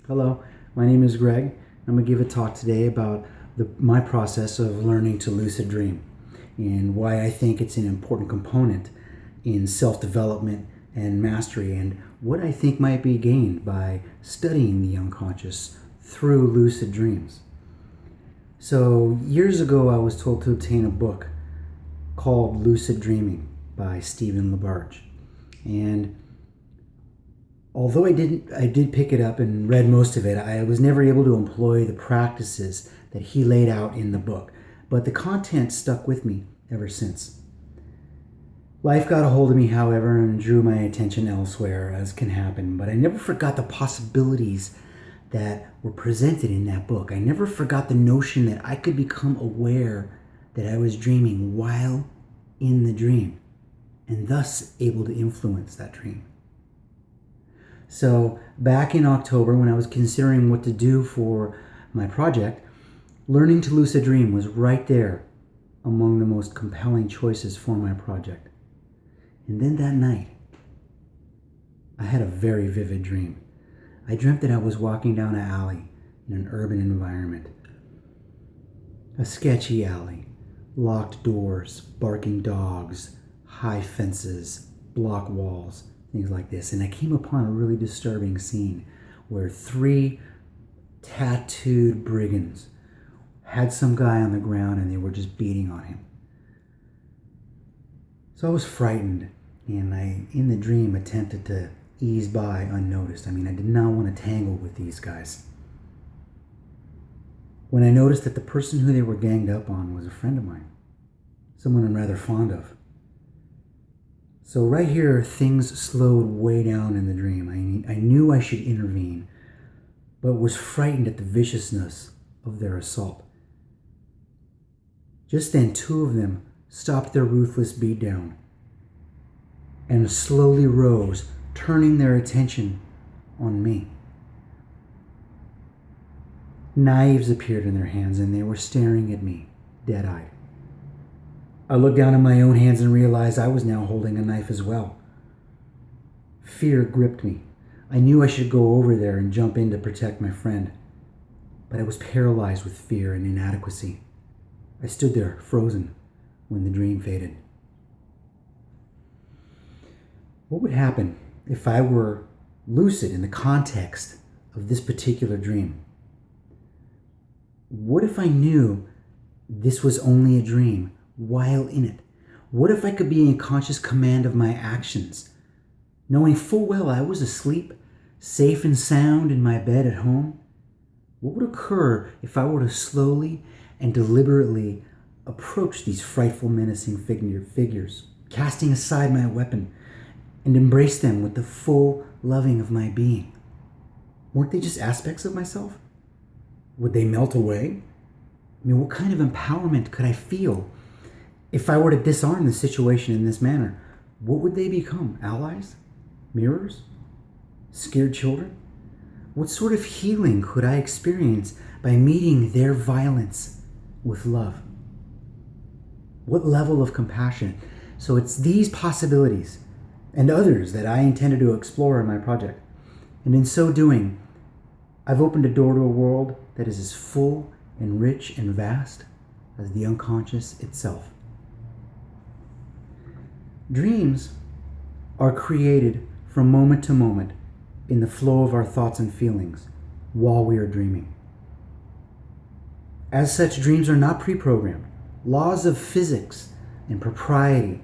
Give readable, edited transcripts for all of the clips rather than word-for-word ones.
Hello, my name is Greg. I'm going to give a talk today about my process of learning to lucid dream and why I think it's an important component in self-development and mastery, and what I think might be gained by studying the unconscious through lucid dreams. So years ago I was told to obtain a book called Lucid Dreaming by Stephen LaBarge. And although I did pick it up and read most of it, I was never able to employ the practices that he laid out in the book. But the content stuck with me ever since. Life got a hold of me, however, and drew my attention elsewhere, as can happen. But I never forgot the possibilities that were presented in that book. I never forgot the notion that I could become aware that I was dreaming while in the dream, and thus able to influence that dream. So back in October, when I was considering what to do for my project, learning to lucid dream was right there among the most compelling choices for my project. And then that night, I had a very vivid dream. I dreamt that I was walking down an alley in an urban environment. A sketchy alley, locked doors, barking dogs, high fences, block walls, things like this. And I came upon a really disturbing scene where three tattooed brigands had some guy on the ground and they were just beating on him. So I was frightened, and I, in the dream, attempted to ease by unnoticed. I did not want to tangle with these guys. When I noticed that the person who they were ganged up on was a friend of mine, someone I'm rather fond of. So right here, things slowed way down in the dream. I knew I should intervene, but was frightened at the viciousness of their assault. Just then, two of them stopped their ruthless beatdown and slowly rose, turning their attention on me. Knives appeared in their hands and they were staring at me, dead-eyed. I looked down at my own hands and realized I was now holding a knife as well. Fear gripped me. I knew I should go over there and jump in to protect my friend, but I was paralyzed with fear and inadequacy. I stood there, frozen, when the dream faded. What would happen if I were lucid in the context of this particular dream? What if I knew this was only a dream while in it? What if I could be in conscious command of my actions, knowing full well I was asleep, safe and sound in my bed at home? What would occur if I were to slowly and deliberately approach these frightful, menacing figures, casting aside my weapon, and embrace them with the full loving of my being? Weren't they just aspects of myself? Would they melt away? What kind of empowerment could I feel if I were to disarm the situation in this manner? What would they become? Allies? Mirrors? Scared children? What sort of healing could I experience by meeting their violence with love? What level of compassion? So it's these possibilities and others that I intended to explore in my project. And in so doing, I've opened a door to a world that is as full and rich and vast as the unconscious itself. Dreams are created from moment to moment in the flow of our thoughts and feelings while we are dreaming. As such, dreams are not pre-programmed. Laws of physics and propriety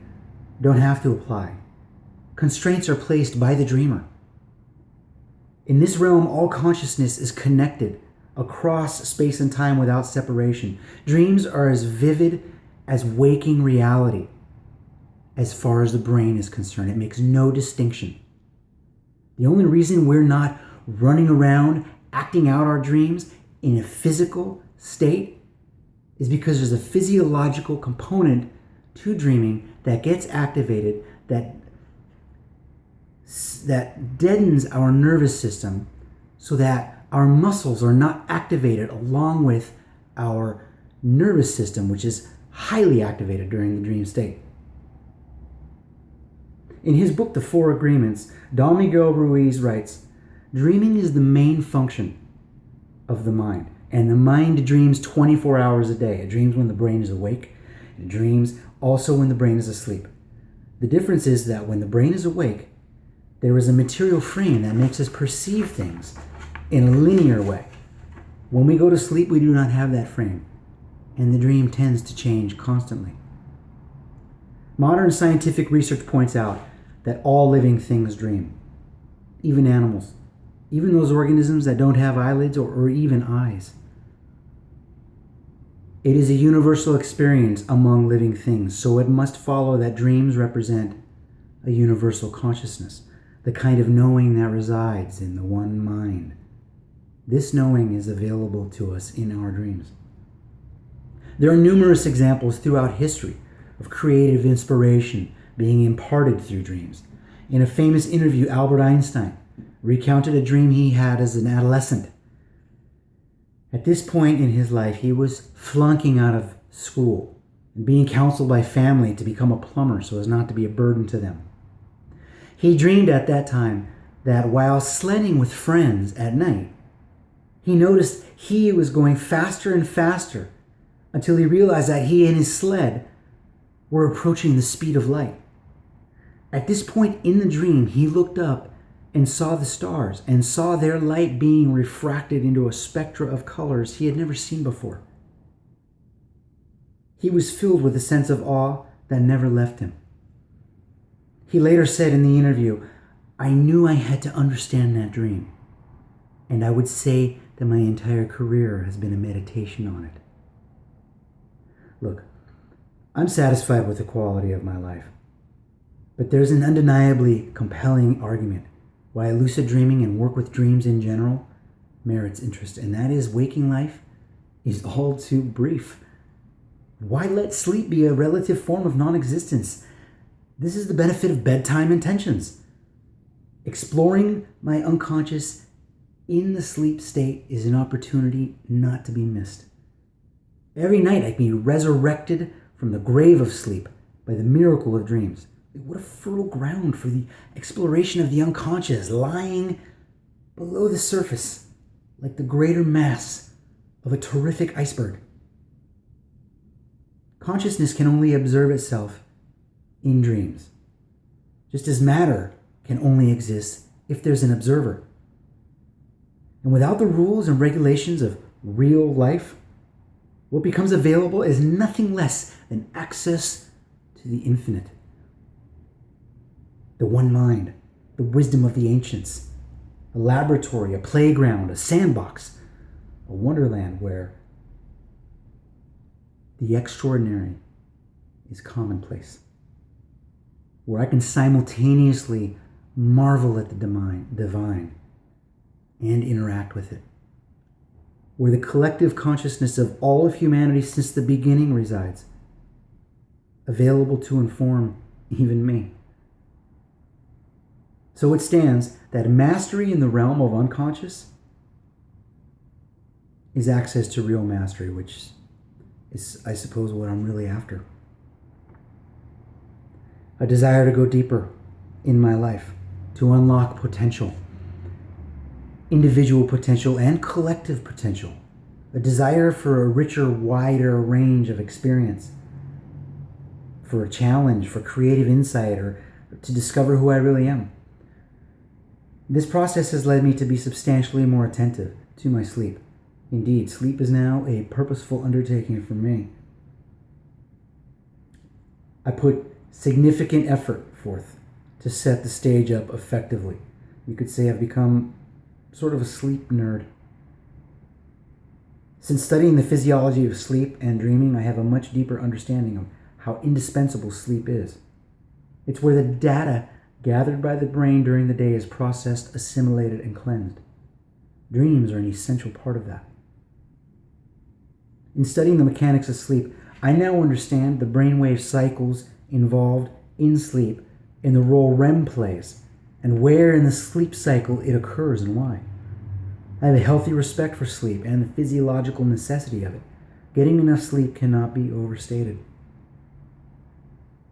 don't have to apply. Constraints are placed by the dreamer. In this realm, all consciousness is connected across space and time without separation. Dreams are as vivid as waking reality as far as the brain is concerned. It makes no distinction. The only reason we're not running around acting out our dreams in a physical state is because there's a physiological component to dreaming that gets activated, that deadens our nervous system so that our muscles are not activated along with our nervous system, which is highly activated during the dream state. In his book, The Four Agreements, Don Miguel Ruiz writes, Dreaming is the main function of the mind. And the mind dreams 24 hours a day. It dreams when the brain is awake. It dreams also when the brain is asleep. The difference is that when the brain is awake, there is a material frame that makes us perceive things in a linear way. When we go to sleep, we do not have that frame, and the dream tends to change constantly. Modern scientific research points out that all living things dream, even animals, even those organisms that don't have eyelids or even eyes. It is a universal experience among living things, so it must follow that dreams represent a universal consciousness, the kind of knowing that resides in the one mind. This knowing is available to us in our dreams. There are numerous examples throughout history of creative inspiration being imparted through dreams. In a famous interview, Albert Einstein recounted a dream he had as an adolescent. At this point in his life, he was flunking out of school and being counseled by family to become a plumber so as not to be a burden to them. He dreamed at that time that while sledding with friends at night, he noticed he was going faster and faster until he realized that he and his sled were approaching the speed of light. At this point in the dream, he looked up and saw the stars and saw their light being refracted into a spectra of colors he had never seen before. He was filled with a sense of awe that never left him. He later said in the interview, "I knew I had to understand that dream, and I would say that my entire career has been a meditation on it." Look, I'm satisfied with the quality of my life, but there's an undeniably compelling argument why lucid dreaming and work with dreams in general merits interest, and that is waking life is all too brief. Why let sleep be a relative form of non-existence? This is the benefit of bedtime intentions. Exploring my unconscious in the sleep state is an opportunity not to be missed. Every night I can be resurrected from the grave of sleep by the miracle of dreams. What a fertile ground for the exploration of the unconscious, lying below the surface like the greater mass of a terrific iceberg. Consciousness can only observe itself in dreams, just as matter can only exist if there's an observer. And without the rules and regulations of real life, what becomes available is nothing less than access to the infinite. The one mind, the wisdom of the ancients, a laboratory, a playground, a sandbox, a wonderland where the extraordinary is commonplace, where I can simultaneously marvel at the divine and interact with it, where the collective consciousness of all of humanity since the beginning resides, available to inform even me. So it stands that mastery in the realm of unconscious is access to real mastery, which is, I suppose, what I'm really after. A desire to go deeper in my life, to unlock potential, individual potential and collective potential, a desire for a richer, wider range of experience, for a challenge, for creative insight, or to discover who I really am. This process has led me to be substantially more attentive to my sleep. Indeed, sleep is now a purposeful undertaking for me. I put significant effort forth to set the stage up effectively. You could say I've become sort of a sleep nerd. Since studying the physiology of sleep and dreaming, I have a much deeper understanding of how indispensable sleep is. It's where the data gathered by the brain during the day is processed, assimilated, and cleansed. Dreams are an essential part of that. In studying the mechanics of sleep, I now understand the brainwave cycles involved in sleep and the role REM plays, and where in the sleep cycle it occurs and why. I have a healthy respect for sleep and the physiological necessity of it. Getting enough sleep cannot be overstated.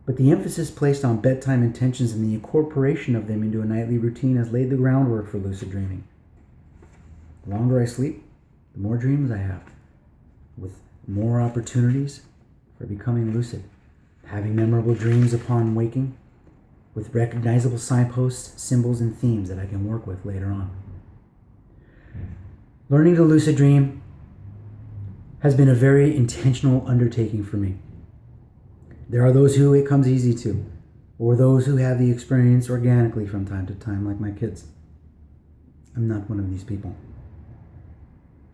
But the emphasis placed on bedtime intentions and the incorporation of them into a nightly routine has laid the groundwork for lucid dreaming. The longer I sleep, the more dreams I have, with more opportunities for becoming lucid, having memorable dreams upon waking, with recognizable signposts, symbols, and themes that I can work with later on. Learning to lucid dream has been a very intentional undertaking for me. There are those who it comes easy to, or those who have the experience organically from time to time, like my kids. I'm not one of these people.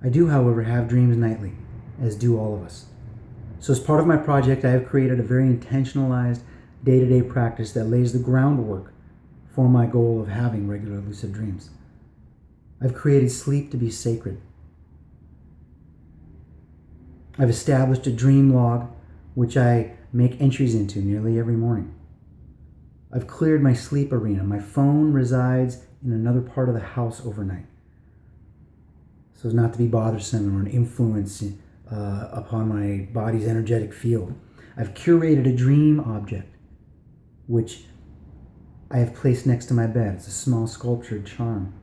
I do, however, have dreams nightly, as do all of us. So as part of my project, I have created a very intentionalized day-to-day practice that lays the groundwork for my goal of having regular lucid dreams. I've created sleep to be sacred. I've established a dream log, which I make entries into nearly every morning. I've cleared my sleep arena. My phone resides in another part of the house overnight, so as not to be bothersome or an influence upon my body's energetic field. I've curated a dream object, which I have placed next to my bed. It's a small sculptured charm.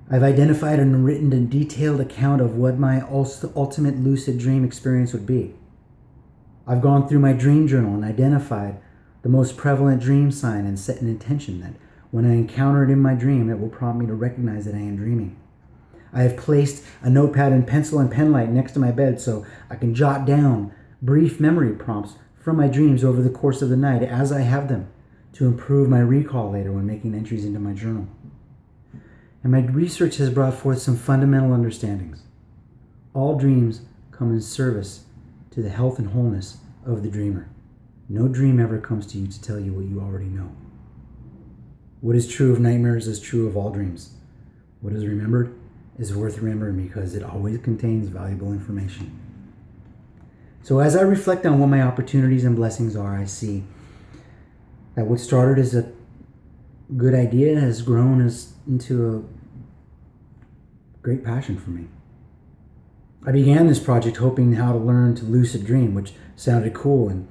I've identified and written a detailed account of what my ultimate lucid dream experience would be. I've gone through my dream journal and identified the most prevalent dream sign and set an intention that when I encounter it in my dream, it will prompt me to recognize that I am dreaming. I have placed a notepad and pencil and pen light next to my bed so I can jot down brief memory prompts from my dreams over the course of the night as I have them to improve my recall later when making entries into my journal. And my research has brought forth some fundamental understandings. All dreams come in service to the health and wholeness of the dreamer. No dream ever comes to you to tell you what you already know. What is true of nightmares is true of all dreams. What is remembered is worth remembering because it always contains valuable information. So as I reflect on what my opportunities and blessings are, I see that what started as a good idea has grown into a great passion for me. I began this project hoping how to learn to lucid dream, which sounded cool, and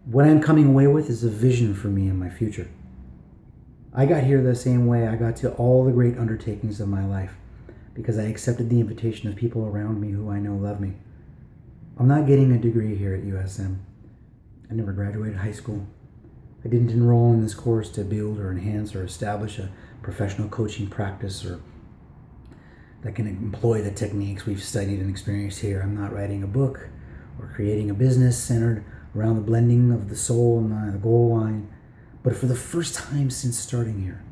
what I'm coming away with is a vision for me in my future. I got here the same way I got to all the great undertakings of my life, because I accepted the invitation of people around me who I know love me. I'm not getting a degree here at USM. I never graduated high school. I didn't enroll in this course to build or enhance or establish a professional coaching practice or that can employ the techniques we've studied and experienced here. I'm not writing a book or creating a business centered around the blending of the soul and the goal line. But for the first time since starting here,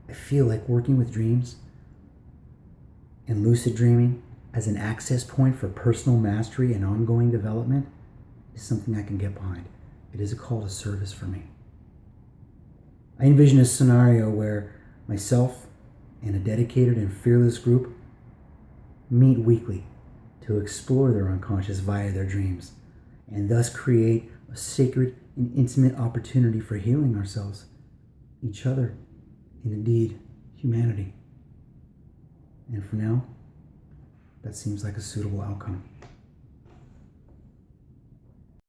I feel like working with dreams and lucid dreaming as an access point for personal mastery and ongoing development is something I can get behind. It is a call to service for me. I envision a scenario where myself and a dedicated and fearless group meet weekly to explore their unconscious via their dreams, and thus create a sacred and intimate opportunity for healing ourselves, each other, and indeed humanity. And for now, that seems like a suitable outcome.